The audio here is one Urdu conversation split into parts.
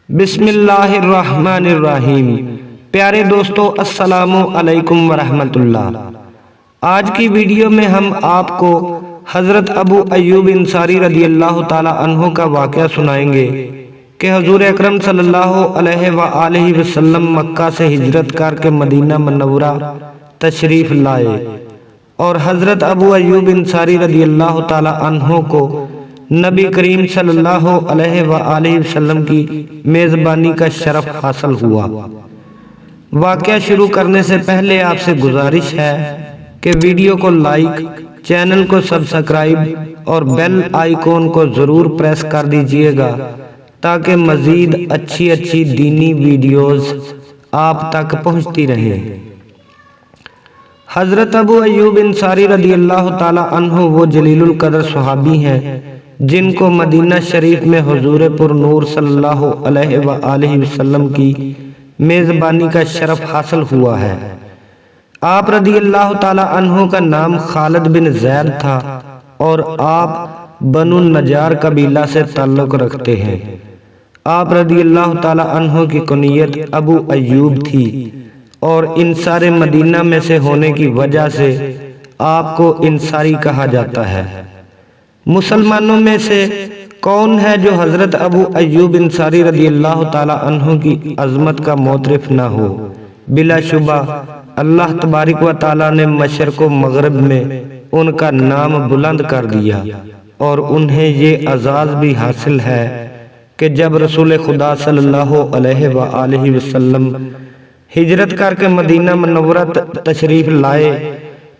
بسم اللہ الرحمن الرحیم۔ پیارے دوستو، السلام علیکم ورحمۃ اللہ۔ آج کی ویڈیو میں ہم آپ کو حضرت ابو ایوب انصاری رضی اللہ تعالی عنہ کا واقعہ سنائیں گے کہ حضور اکرم صلی اللہ علیہ وآلہ وسلم مکہ سے ہجرت کر کے مدینہ منورہ تشریف لائے اور حضرت ابو ایوب انصاری رضی اللہ تعالی عنہ کو نبی کریم صلی اللہ علیہ وآلہ وسلم کی میزبانی کا شرف حاصل ہوا۔ واقعہ شروع کرنے سے پہلے آپ سے گزارش ہے کہ ویڈیو کو لائک، چینل کو سبسکرائب اور بیل آئیکن کو ضرور پریس کر دیجئے گا تاکہ مزید اچھی دینی ویڈیوز آپ تک پہنچتی رہیں۔ حضرت ابو ایوب انصاری رضی اللہ تعالی عنہ وہ جلیل القدر صحابی ہیں جن کو مدینہ شریف میں حضور پر نور صلی اللہ علیہ وآلہ وسلم کی میزبانی کا شرف حاصل ہوا ہے۔ آپ رضی اللہ تعالی عنہ کا نام خالد بن زید تھا اور آپ بنو النجار قبیلہ سے تعلق رکھتے ہیں۔ آپ رضی اللہ تعالی عنہ کی کنیت ابو ایوب تھی اور انصار مدینہ میں سے ہونے کی وجہ سے آپ کو انصاری کہا جاتا ہے۔ مسلمانوں میں سے کون ہے جو حضرت ابو ایوب انصاری رضی اللہ تعالی عنہ کی عظمت کا معترف نہ ہو؟ بلا شبہ اللہ تبارک و تعالی نے مشرق و مغرب میں ان کا نام بلند کر دیا اور انہیں یہ اعزاز بھی حاصل ہے کہ جب رسول خدا صلی اللہ علیہ وآلہ وسلم ہجرت کر کے مدینہ منورہ تشریف لائے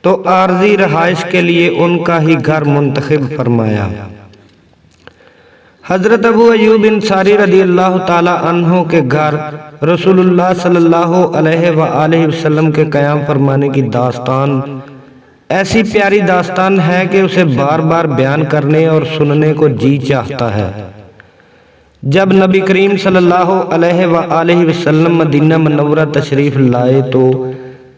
تو عارضی رہائش کے لیے ان کا ہی گھر منتخب فرمایا۔ حضرت ابو ایوب انصاری رضی اللہ تعالی عنہ کے گھر رسول اللہ صلی اللہ علیہ وآلہ وسلم کے قیام فرمانے کی داستان ایسی پیاری داستان ہے کہ اسے بار بار بیان کرنے اور سننے کو جی چاہتا ہے۔ جب نبی کریم صلی اللہ علیہ وآلہ وسلم مدینہ منورہ تشریف لائے تو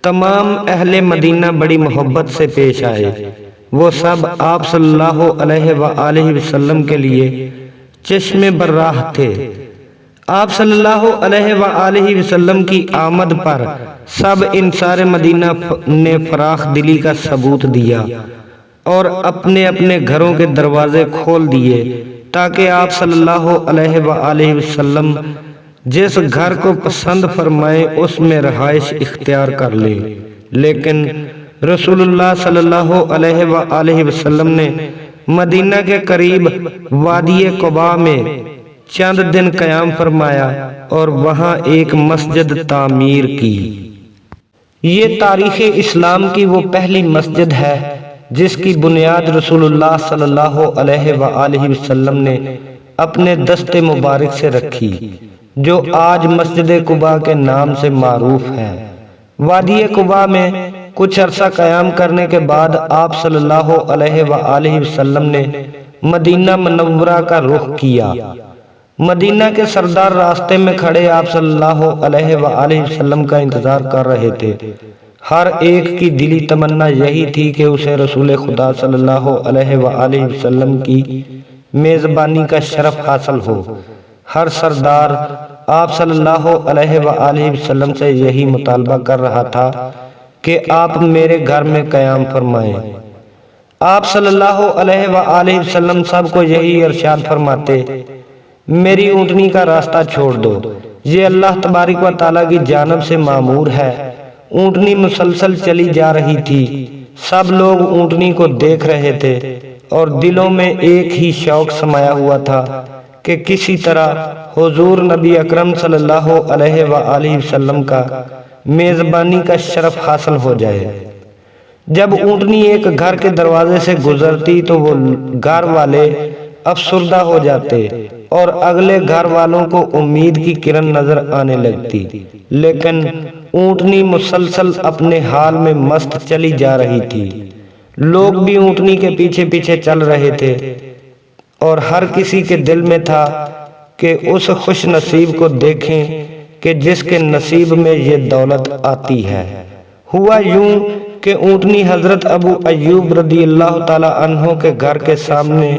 تمام اہل مدینہ بڑی محبت سے پیش آئے۔ وہ سب آپ صلی اللہ علیہ وآلہ وسلم کے لیے چشم براہ تھے۔ آپ صلی اللہ علیہ وآلہ وسلم کی آمد پر سب انصار مدینہ نے فراخ دلی کا ثبوت دیا اور اپنے اپنے گھروں کے دروازے کھول دیے تاکہ آپ صلی اللہ علیہ وآلہ وسلم جس گھر کو پسند فرمائے اس میں رہائش اختیار کر لے۔ لیکن رسول اللہ صلی اللہ علیہ وآلہ وسلم نے مدینہ کے قریب وادی قباء میں چند دن قیام فرمایا اور وہاں ایک مسجد تعمیر کی۔ یہ تاریخ اسلام کی وہ پہلی مسجد ہے جس کی بنیاد رسول اللہ صلی اللہ علیہ وآلہ وسلم نے اپنے دست مبارک سے رکھی، جو آج مسجد قباء کے نام سے معروف ہے۔ وادی قباء میں کچھ عرصہ قیام کرنے کے بعد آپ صلی اللہ علیہ وآلہ وسلم نے مدینہ منورہ کا رخ کیا۔ مدینہ کے سردار راستے میں کھڑے آپ صلی اللہ علیہ وآلہ وسلم کا انتظار کر رہے تھے۔ ہر ایک کی دلی تمنا یہی تھی کہ اسے رسول خدا صلی اللہ علیہ وآلہ وسلم کی میزبانی کا شرف حاصل ہو۔ ہر سردار آپ صلی اللہ علیہ وآلہ وسلم سے یہی مطالبہ کر رہا تھا کہ آپ میرے گھر میں قیام فرمائیں۔ آپ صلی اللہ علیہ وآلہ وسلم سب کو یہی ارشاد فرماتے، میری اونٹنی کا راستہ چھوڑ دو، یہ اللہ تبارک و تعالیٰ کی جانب سے مامور ہے۔ اونٹنی مسلسل چلی جا رہی تھی، سب لوگ اونٹنی کو دیکھ رہے تھے اور دلوں میں ایک ہی شوق سمایا ہوا تھا کہ کسی طرح حضور نبی اکرم صلی اللہ علیہ وآلہ وسلم کا میزبانی کا شرف حاصل ہو جائے۔ جب اونٹنی ایک گھر کے دروازے سے گزرتی تو وہ گھر والے افسردہ ہو جاتے اور اگلے گھر والوں کو امید کی کرن نظر آنے لگتی، لیکن اونٹنی مسلسل اپنے حال میں مست چلی جا رہی تھی۔ لوگ بھی اونٹنی کے پیچھے پیچھے چل رہے تھے اور ہر کسی کے دل میں تھا کہ اس خوش نصیب کو دیکھیں کہ جس کے نصیب میں یہ دولت آتی ہے۔ ہوا یوں کہ اونٹنی حضرت ابو ایوب رضی اللہ تعالی عنہ کے گھر کے سامنے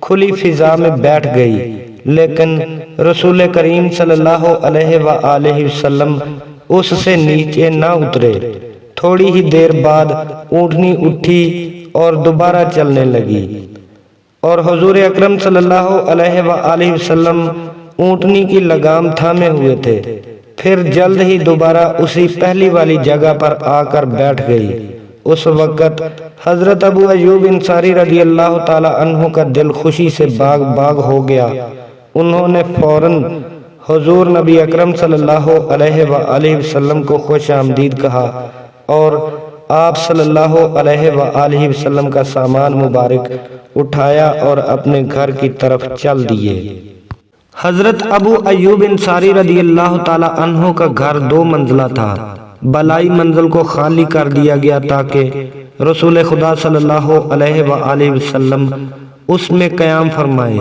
کھلی فضا میں بیٹھ گئی، لیکن رسول کریم صلی اللہ علیہ وآلہ وسلم اس سے نیچے نہ اترے۔ تھوڑی ہی دیر بعد اونٹنی اٹھی اور دوبارہ چلنے لگی، اور حضور اکرم صلی اللہ علیہ وآلہ وسلم اونٹنی کی لگام تھامے ہوئے تھے۔ پھر جلد ہی دوبارہ اسی پہلی والی جگہ پر آ کر بیٹھ گئی۔ اس وقت حضرت ابو ایوب انصاری رضی اللہ تعالی عنہ کا دل خوشی سے باغ باغ ہو گیا۔ انہوں نے فوراً حضور نبی اکرم صلی اللہ علیہ وآلہ وسلم کو خوش آمدید کہا اور آپ صلی اللہ علیہ وآلہ وسلم کا سامان مبارک اٹھایا اور اپنے گھر کی طرف چل دیے۔ حضرت ابو ایوب انصاری رضی اللہ تعالی عنہ کا گھر 2 منزلہ تھا۔ بالائی منزل کو خالی کر دیا گیا تاکہ رسول خدا صلی اللہ علیہ وآلہ وسلم اس میں قیام فرمائیں،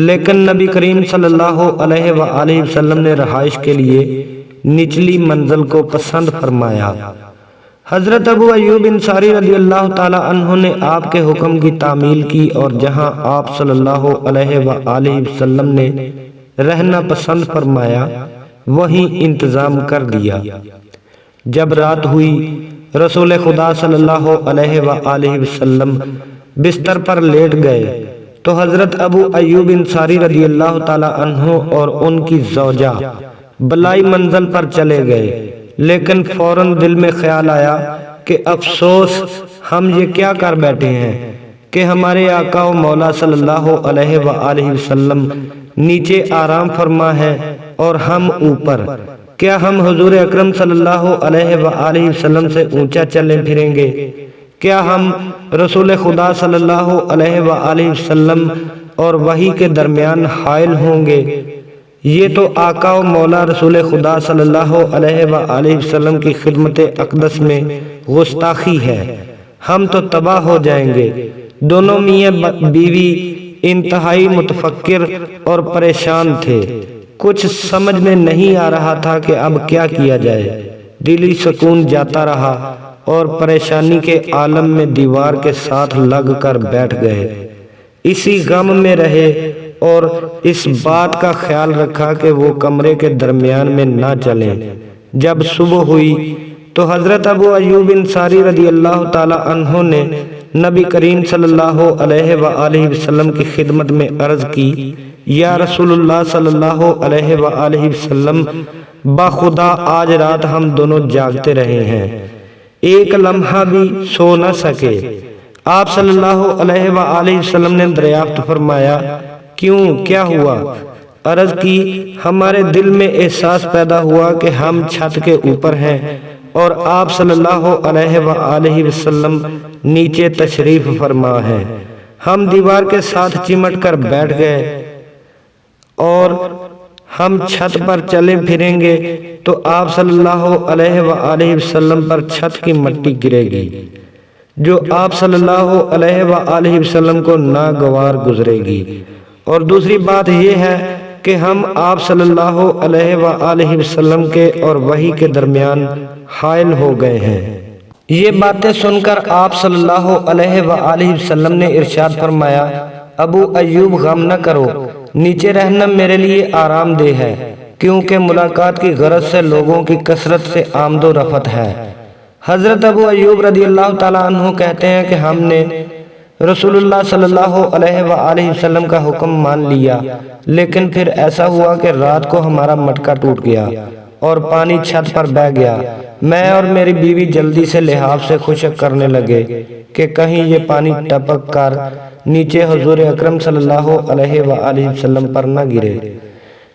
لیکن نبی کریم صلی اللہ علیہ وآلہ وسلم نے رہائش کے لیے نچلی منزل کو پسند فرمایا۔ حضرت ابو ایوب انصاری رضی اللہ تعالی عنہ نے آپ کے حکم کی تعمیل کی اور جہاں آپ صلی اللہ علیہ وآلہ وسلم نے رہنا پسند فرمایا وہیں انتظام کر دیا۔ جب رات ہوئی، رسول خدا صلی اللہ علیہ وآلہ وسلم بستر پر لیٹ گئے تو حضرت ابو ایوب انصاری رضی اللہ تعالی عنہ اور ان کی زوجہ بالائی منزل پر چلے گئے، لیکن فوراً دل میں خیال آیا کہ افسوس، ہم یہ کیا کر بیٹھے ہیں کہ ہمارے آقا و مولا صلی اللہ علیہ وآلہ وسلم نیچے آرام فرما ہے اور ہم اوپر۔ کیا ہم حضور اکرم صلی اللہ علیہ وآلہ وسلم سے اونچا چلیں پھریں گے؟ کیا ہم رسول خدا صلی اللہ علیہ وآلہ وسلم اور وحی کے درمیان حائل ہوں گے؟ یہ تو آقا و مولا رسول خدا صلی اللہ علیہ وآلہ وسلم کی خدمت اقدس میں گستاخی ہے، ہم تو تباہ ہو جائیں گے۔ دونوں میاں بیوی انتہائی متفکر اور پریشان تھے۔ کچھ سمجھ میں نہیں آ رہا تھا کہ اب کیا کیا جائے۔ دلی سکون جاتا رہا اور پریشانی کے عالم میں دیوار کے ساتھ لگ کر بیٹھ گئے۔ اسی غم میں رہے اور اس بات کا خیال رکھا کہ وہ کمرے کے درمیان میں نہ چلیں۔ جب صبح ہوئی تو حضرت ابو ایوب انصاری رضی اللہ تعالی عنہ نے نبی کریم صلی اللہ علیہ وآلہ وسلم کی خدمت میں عرض کی، یا رسول اللہ صلی اللہ علیہ وآلہ وسلم، بخدا آج رات ہم دونوں جاگتے رہے ہیں، ایک لمحہ بھی سو نہ سکے۔ آپ صلی اللہ علیہ وآلہ وسلم نے دریافت فرمایا، کیوں، کیا ہوا؟ عرض کی، ہمارے دل میں احساس پیدا ہوا کہ ہم چھت کے اوپر ہیں اور آپ صلی اللہ علیہ وآلہ وسلم نیچے تشریف فرما ہے۔ ہم دیوار کے ساتھ چمٹ کر بیٹھ گئے اور ہم چھت پر چلے پھریں گے تو آپ صلی اللہ علیہ وآلہ وسلم پر چھت کی مٹی گرے گی جو آپ صلی اللہ علیہ وآلہ وسلم کو ناگوار گزرے گی، اور دوسری بات یہ ہے کہ ہم آپ صلی اللہ علیہ وآلہ وسلم کے اور وحی کے درمیان حائل ہو گئے ہیں۔ یہ باتیں سن کر آپ صلی اللہ علیہ وآلہ وسلم نے ارشاد فرمایا، ابو ایوب غم نہ کرو، نیچے رہنا میرے لیے آرام دہ ہے، کیونکہ ملاقات کی غرض سے لوگوں کی کثرت سے آمد و رفت ہے۔ حضرت ابو ایوب رضی اللہ تعالیٰ عنہ کہتے ہیں کہ ہم نے رسول اللہ صلی اللہ علیہ وآلہ وسلم کا حکم مان لیا، لیکن پھر ایسا ہوا کہ رات کو ہمارا مٹکا ٹوٹ گیا اور پانی چھت پر بہہ گیا۔ میں اور میری بیوی جلدی سے لحاف سے خشک کرنے لگے کہ کہیں یہ پانی ٹپک کر نیچے حضور اکرم صلی اللہ علیہ وآلہ وسلم پر نہ گرے۔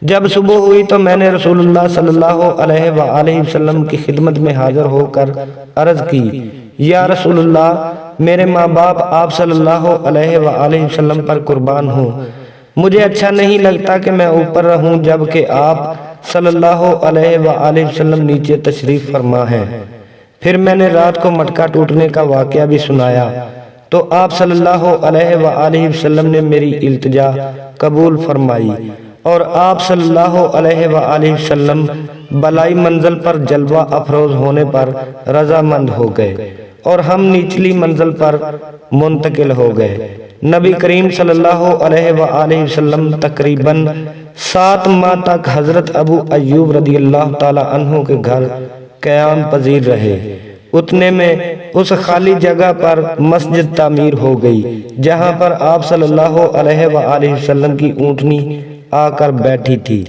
جب صبح ہوئی تو میں نے رسول اللہ صلی اللہ علیہ وآلہ وسلم کی خدمت میں حاضر ہو کر عرض کی، یا رسول اللہ، میرے ماں باپ آپ صلی اللہ علیہ وآلہ وسلم پر قربان ہوں، مجھے اچھا نہیں لگتا کہ میں اوپر رہوں جبکہ آپ صلی اللہ علیہ وآلہ وسلم نیچے تشریف فرما ہیں۔ پھر میں نے رات کو مٹکا ٹوٹنے کا واقعہ بھی سنایا تو آپ صلی اللہ علیہ وآلہ وسلم نے میری التجا قبول فرمائی اور آپ صلی اللہ علیہ وآلہ وسلم بالائی منزل پر جلوہ افروز ہونے پر رضامند ہو گئے اور ہم نچلی منزل پر منتقل ہو گئے۔ نبی کریم صلی اللہ علیہ وآلہ وسلم تقریباً 7 ماہ تک حضرت ابو ایوب رضی اللہ تعالی عنہ کے گھر قیام پذیر رہے۔ اتنے میں اس خالی جگہ پر مسجد تعمیر ہو گئی جہاں پر آپ صلی اللہ علیہ وآلہ وسلم کی اونٹنی آ کر بیٹھی تھی۔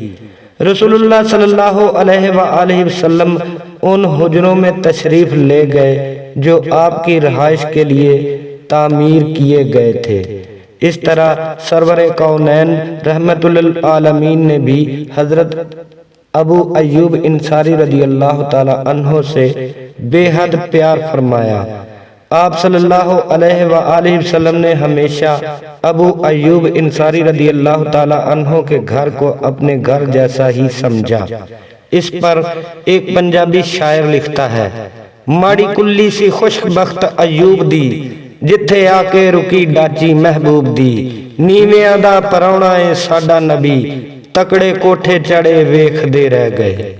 رسول اللہ صلی اللہ علیہ وآلہ وسلم ان حجروں میں تشریف لے گئے جو آپ کی رہائش کے لیے تعمیر کیے گئے تھے۔ اس طرح سرور کونین رحمت للعالمین نے بھی حضرت ابو ایوب انصاری رضی اللہ تعالی عنہ سے بے حد پیار فرمایا۔ آپ صلی اللہ علیہ وآلہ وسلم نے ہمیشہ ابو ایوب انصاری رضی اللہ تعالی عنہ کے گھر کو اپنے گھر جیسا ہی سمجھا۔ اس پر ایک پنجابی شاعر لکھتا ہے: ماڑی کلی سی خشک بخت ایوب دی، جتھے آ کے رکی ڈاچی محبوب دی، نیویاں دا پراؤنا اے ساڈا نبی، تکڑے کوٹھے چڑھے ویکھ دے رہ گئے۔